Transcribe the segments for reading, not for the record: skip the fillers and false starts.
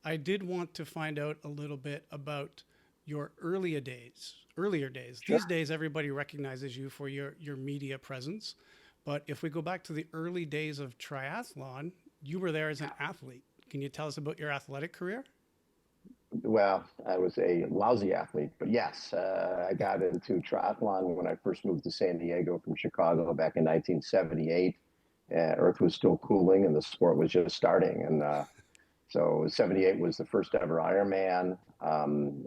I did want to find out a little bit about your earlier days. Earlier days. Sure. These days, everybody recognizes you for your media presence. But if we go back to the early days of triathlon, you were there as an athlete. Can you tell us about your athletic career? Well, I was a lousy athlete, but yes, I got into triathlon when I first moved to San Diego from Chicago back in 1978. Earth was still cooling and the sport was just starting. And so 78 was the first ever Ironman.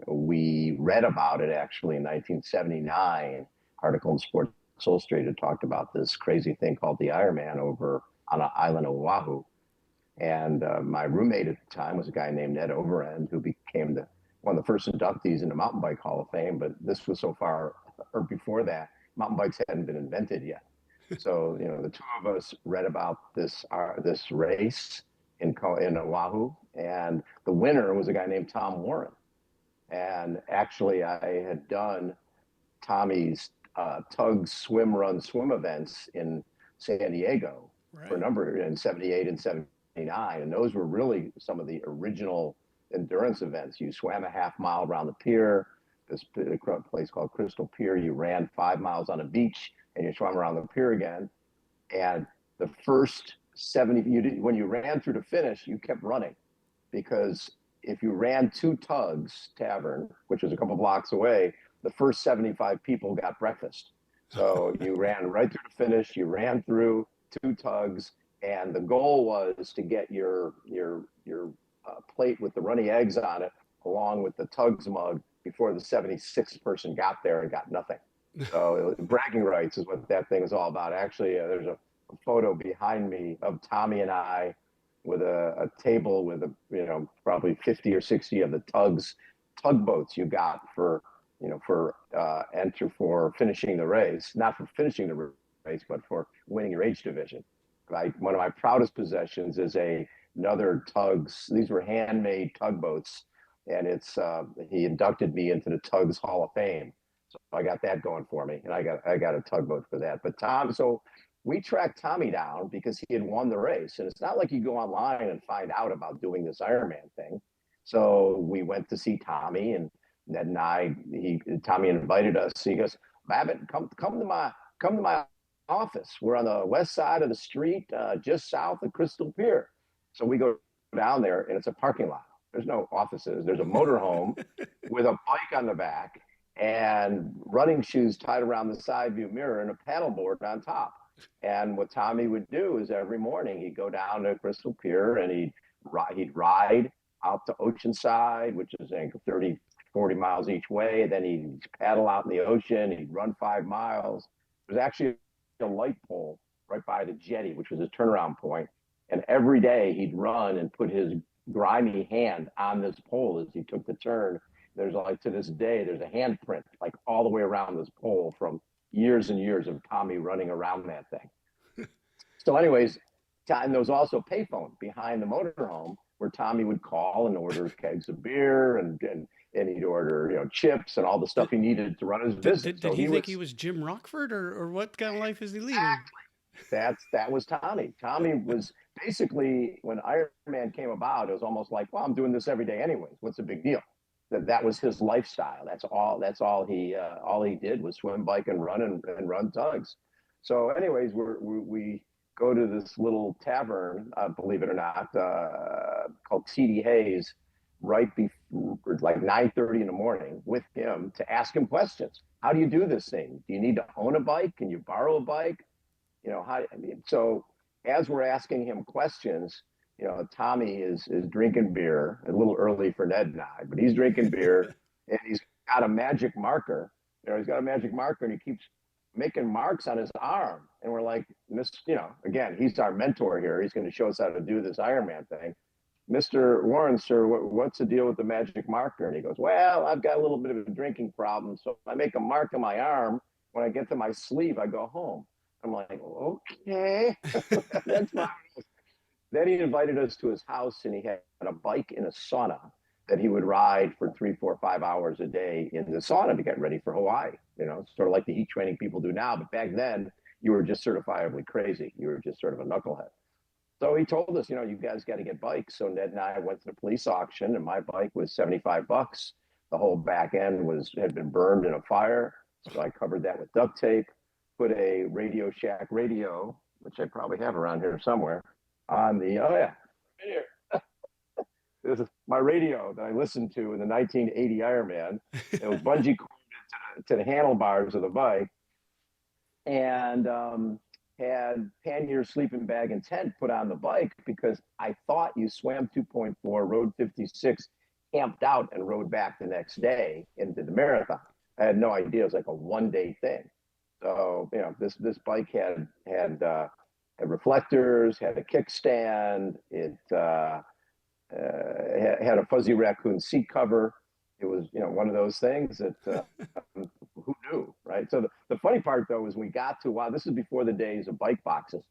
We read about it actually in 1979. Article in Sports Illustrated talked about this crazy thing called the Ironman over on an island of Oahu. And my roommate at the time was a guy named Ned Overend, who became one of the first inductees in the Mountain Bike Hall of Fame. But this was so far, or before that, mountain bikes hadn't been invented yet. So, the two of us read about this race in Oahu, and the winner was a guy named Tom Warren. And actually, I had done Tommy's tug swim run swim events in San Diego for a Right. number in 78 and 79. And those were really some of the original endurance events. You swam a half mile around the pier, this place called Crystal Pier. You ran 5 miles on a beach and you swam around the pier again. And the first 70, when you ran through the finish, you kept running because if you ran two tugs tavern, which was a couple blocks away, the first 75 people got breakfast. So you ran right through the finish. You ran through two tugs, and the goal was to get your plate with the runny eggs on it, along with the tugs mug, before the 76th person got there and got nothing. So bragging rights is what that thing is all about. Actually, there's a photo behind me of Tommy and I with a table with probably 50 or 60 of the tugboats you got for finishing the race, not for finishing the race, but for winning your age division. Right. One of my proudest possessions is another tugs. These were handmade tugboats, and he inducted me into the Tugs Hall of Fame. So I got that going for me, and I got a tugboat for that. But so we tracked Tommy down because he had won the race, and it's not like you go online and find out about doing this Ironman thing. So we went to see Tommy, and Ned and Tommy invited us. He goes, Babbitt, come to my office. We're on the west side of the street, just south of Crystal Pier. So we go down there, and it's a parking lot. There's no offices. There's a motorhome with a bike on the back and running shoes tied around the side view mirror and a paddleboard on top. And what Tommy would do is every morning he'd go down to Crystal Pier and he'd ride out to Oceanside, which is 30, 40 miles each way. Then he'd paddle out in the ocean. He'd run 5 miles. There's actually a light pole right by the jetty, which was a turnaround point. And every day he'd run and put his grimy hand on this pole as he took the turn. There's like to this day, there's a handprint like all the way around this pole from years and years of Tommy running around that thing. So, anyways, and there was also a payphone behind the motorhome where Tommy would call and order kegs of beer and he'd order chips and all the stuff Did, he needed to run his business. did So he he think he was was Jim Rockford, or what kind of life is he leading? exactly that was Tommy. Tommy was basically when Iron Man came about, it was almost like, well, I'm doing this every day anyways. What's the big deal? That was his lifestyle. That's all he did was swim, bike, and run tugs. So, anyways, we go to this little tavern, believe it or not, called TD Hayes, right before like 9:30 in the morning with him to ask him questions. How do you do this thing? Do you need to own a bike? Can you borrow a bike? So as we're asking him questions, Tommy is drinking beer a little early for Ned and I, but he's drinking beer and he's got a magic marker. He's got a magic marker and he keeps making marks on his arm. And we're like, again, he's our mentor here. He's going to show us how to do this Ironman thing. Mr. Warren, sir, what's the deal with the magic marker? And he goes, well, I've got a little bit of a drinking problem. So if I make a mark on my arm, when I get to my sleeve, I go home. I'm like, okay, that's fine. Then he invited us to his house and he had a bike in a sauna that he would ride for 3, 4, 5 hours a day in the sauna to get ready for Hawaii, sort of like the heat training people do now. But back then, you were just certifiably crazy. You were just sort of a knucklehead. So he told us, you guys got to get bikes. So Ned and I went to the police auction, and my bike was 75 bucks. The whole back end had been burned in a fire. So I covered that with duct tape, put a Radio Shack radio, which I probably have around here somewhere, on the, oh yeah, right here. This is my radio that I listened to in the 1980 Ironman. It was bungee corded to the handlebars of the bike, and had pannier, sleeping bag, and tent put on the bike because I thought you swam 2.4, rode 56, camped out, and rode back the next day into the marathon. I had no idea it was like a 1 day thing. So this bike had reflectors, had a kickstand, it had a fuzzy raccoon seat cover. It was one of those things that who knew, right? So the funny part though is we got to wow. This is before the days of bike boxes.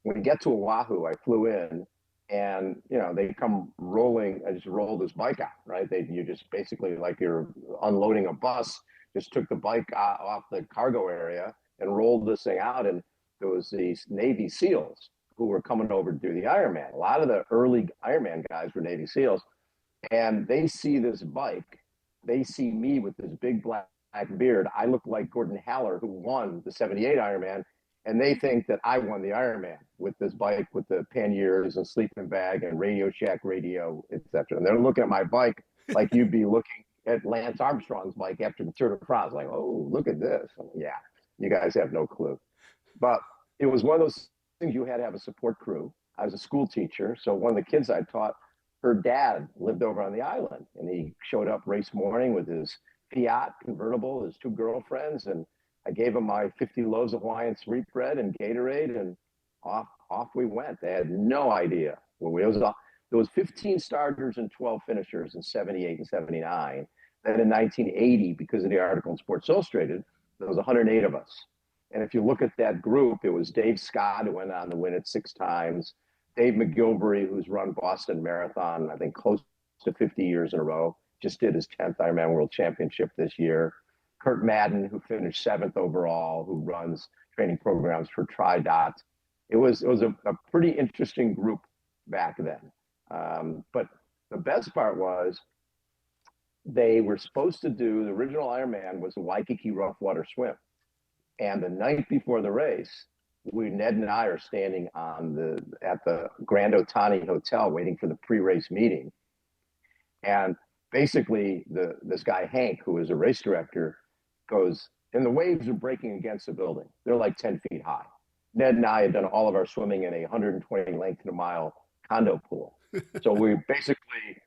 When we get to Oahu, I flew in, and they come rolling. I just rolled this bike out, right? You just basically like you're unloading a bus. Just took the bike off the cargo area and rolled this thing out, and there was these Navy SEALs who were coming over to do the Ironman. A lot of the early Ironman guys were Navy SEALs, and they see this bike. They see me with this big black beard. I look like Gordon Haller, who won the 78 Ironman, and they think that I won the Ironman with this bike with the panniers and sleeping bag and Radio Shack radio, etc. And they're looking at my bike like you'd be looking at Lance Armstrong's bike after the Tour de France, like, oh, look at this. Yeah, you guys have no clue. But it was one of those things you had to have a support crew. I was a school teacher, so one of the kids I taught, her dad lived over on the island, and he showed up race morning with his Fiat convertible, his two girlfriends, and I gave him my 50 loaves of Hawaiian sweetbread and Gatorade, and off we went. They had no idea where we was. There was 15 starters and 12 finishers in 78 and 79. Then in 1980, because of the article in Sports Illustrated, there was 108 of us. And if you look at that group, it was Dave Scott, who went on to win it 6 times, Dave McGilvery, who's run Boston Marathon, I think close to 50 years in a row, just did his 10th Ironman World Championship this year. Kurt Madden, who finished 7th overall, who runs training programs for TriDot. It was a pretty interesting group back then. But the best part was they were supposed to do, the original Ironman was the Waikiki rough water swim. And the night before the race, Ned and I are standing at the Grand Otani Hotel waiting for the pre-race meeting. And basically this guy, Hank, who is a race director, goes, and the waves are breaking against the building. They're like 10 feet high. Ned and I had done all of our swimming in a 120 length in a mile condo pool. So we basically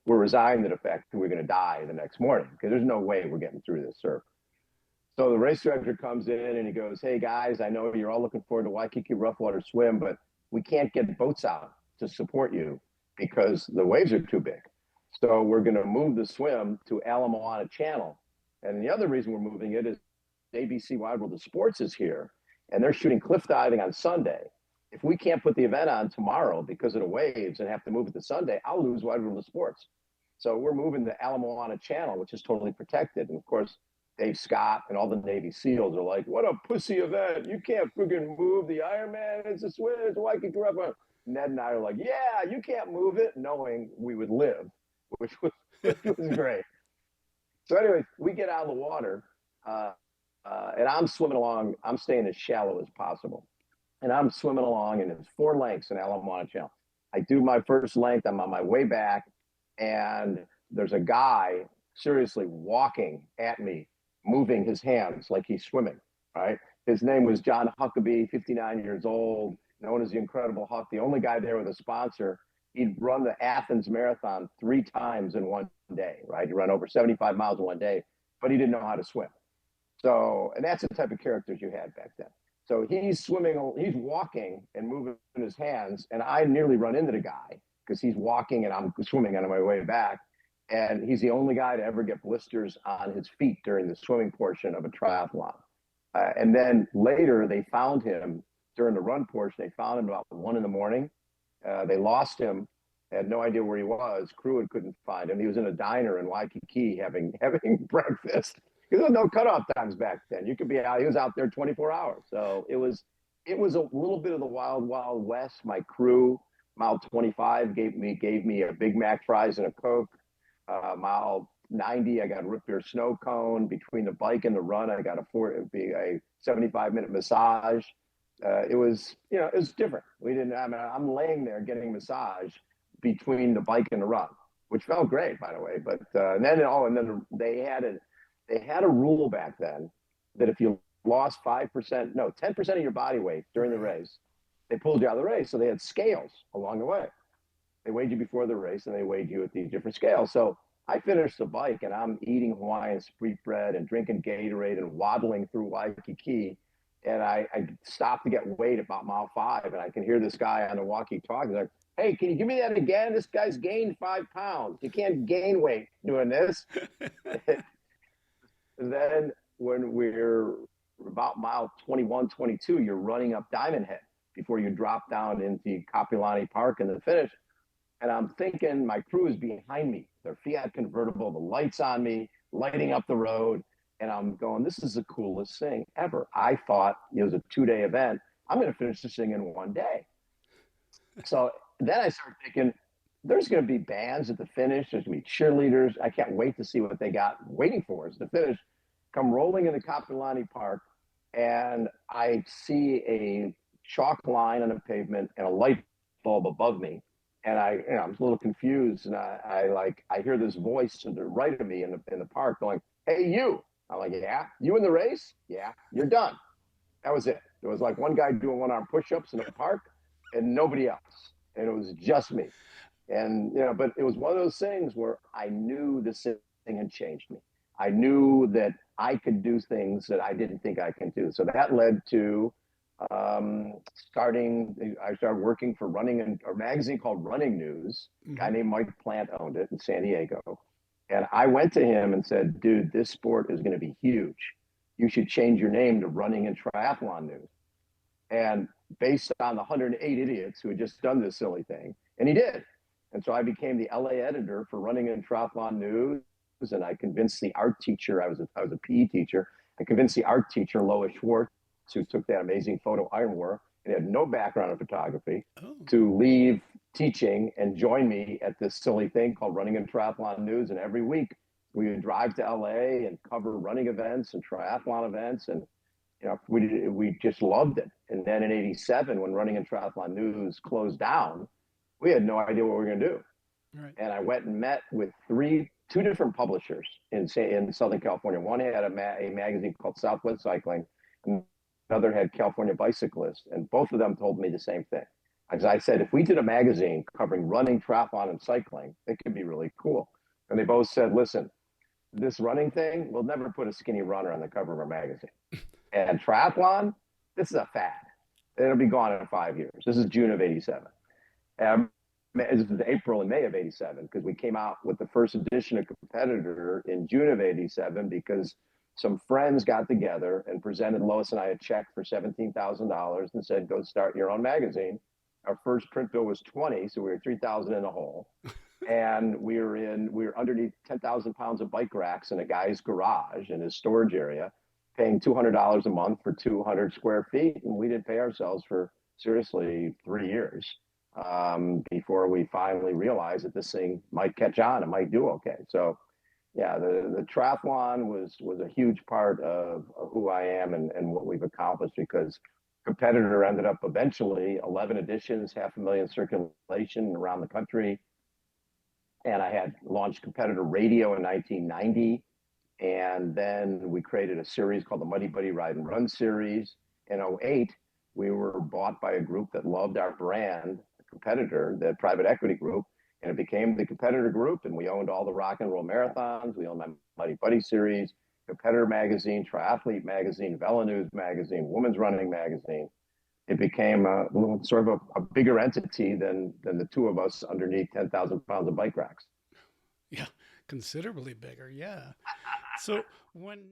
were resigned to the fact that we were going to die the next morning because there's no way we're getting through this surf. So the race director comes in and he goes, hey guys, I know you're all looking forward to Waikiki rough water swim, but we can't get boats out to support you because the waves are too big. So we're going to move the swim to Ala Moana Channel. And the other reason we're moving it is ABC Wide World of Sports is here, and they're shooting cliff diving on Sunday. If we can't put the event on tomorrow because of the waves and have to move it to Sunday, I'll lose Wide World of Sports. So we're moving the Ala Moana Channel, which is totally protected. And of course, Dave Scott and all the Navy SEALs are like, what a pussy event. You can't friggin' move the Ironman. It's a swim. It's a Waikiki rough water. Ned and I are like, yeah, you can't move it, knowing we would live, which was great. So anyway, we get out of the water, and I'm swimming along. I'm staying as shallow as possible. And I'm swimming along, and it's 4 lengths in Ala Moana Channel. I do my first length. I'm on my way back, and there's a guy seriously walking at me, moving his hands like he's swimming, right? His name was John Huckabee, 59 years old, known as the Incredible Huck, the only guy there with a sponsor. He'd run the Athens Marathon 3 times in one day, right? He ran over 75 miles in one day, but he didn't know how to swim. So, and that's the type of characters you had back then. So he's swimming, he's walking and moving his hands, and I nearly run into the guy because he's walking and I'm swimming on my way back. And he's the only guy to ever get blisters on his feet during the swimming portion of a triathlon. And then later they found him during the run portion. They found him about 1 a.m. They lost him, had no idea where he was. Crew couldn't find him. He was in a diner in Waikiki having breakfast. There was no cutoff times back then. You could be out. He was out there 24 hours. So it was a little bit of the wild, wild west. My crew Mile 25 gave me a Big Mac fries and a Coke. Mile 90, I got a root beer snow cone. Between the bike and the run, I got a 75-minute massage. It was different. We didn't. I mean, I'm laying there getting massage between the bike and the run, which felt great, by the way. But and then they had a rule back then that if you lost 5%, no, 10% of your body weight during the race, they pulled you out of the race. So they had scales along the way. They weighed you before the race and they weighed you at these different scales. So I finished the bike and I'm eating Hawaiian sweetbread and drinking Gatorade and waddling through Waikiki. And I stopped to get weighed about mile 5 and I can hear this guy on the walkie-talkie like, hey, can you give me that again? This guy's gained 5 pounds. You can't gain weight doing this. And then when we're about mile 21, 22, you're running up Diamond Head before you drop down into Kapilani Park in the finish. And I'm thinking my crew is behind me. Their Fiat convertible, the lights on me, lighting up the road. And I'm going, this is the coolest thing ever. I thought it was a 2-day event. I'm going to finish this thing in 1 day. So then I started thinking, there's going to be bands at the finish. There's going to be cheerleaders. I can't wait to see what they got waiting for us to finish. Come rolling into Kapilani Park, and I see a chalk line on the pavement and a light bulb above me. And I'm a little confused, and I hear this voice to the right of me in the park going, "Hey, you!" I'm like, "Yeah, you in the race? Yeah, you're done." That was it. There was like one guy doing one-arm push-ups in the park, and nobody else, and it was just me. And but it was one of those things where I knew this thing had changed me. I knew that I could do things that I didn't think I can do. So that led to I started working for a magazine called Running News. A guy named Mike Plant owned it in San Diego. And I went to him and said, dude, this sport is going to be huge. You should change your name to Running and Triathlon News. And based on the 108 idiots who had just done this silly thing, and he did. And so I became the LA editor for Running and Triathlon News. And I convinced the art teacher, I was a PE teacher, I convinced the art teacher, Lois Schwartz, who took that amazing photo Iron War and had no background in photography, to leave teaching and join me at this silly thing called Running and Triathlon News. And every week we would drive to LA and cover running events and triathlon events. And we just loved it. And then in '87, when Running and Triathlon News closed down, we had no idea what we were going to do. Right. And I went and met with two different publishers in Southern California. One had a magazine called Southwest Cycling, and another had California Bicyclist. And both of them told me the same thing. As I said, if we did a magazine covering running, triathlon, and cycling, it could be really cool. And they both said, listen, this running thing, we'll never put a skinny runner on the cover of our magazine. And triathlon, this is a fad. It'll be gone in 5 years. This is June of '87. This is April and May of '87, because we came out with the first edition of Competitor in June of '87 because some friends got together and presented Lois and I a check for $17,000 and said, go start your own magazine. Our first print bill was 20, so we were 3,000 in the hole. And we were underneath 10,000 pounds of bike racks in a guy's garage in his storage area, paying $200 a month for 200 square feet. And we didn't pay ourselves for seriously 3 years before we finally realized that this thing might catch on and might do okay. So yeah, the triathlon was a huge part of who I am and what we've accomplished, because Competitor ended up eventually 11 editions, 500,000 circulation around the country. And I had launched Competitor Radio in 1990. And then we created a series called the Muddy Buddy Ride and Run series. In '08, we were bought by a group that loved our brand, Competitor, the private equity group, and it became the Competitor Group. And we owned all the rock and roll marathons. We owned my Muddy Buddy series, Competitor Magazine, Triathlete Magazine, Vela News Magazine, Women's Running Magazine. It became sort of a bigger entity than the two of us underneath 10,000 pounds of bike racks. Yeah, considerably bigger. Yeah. So when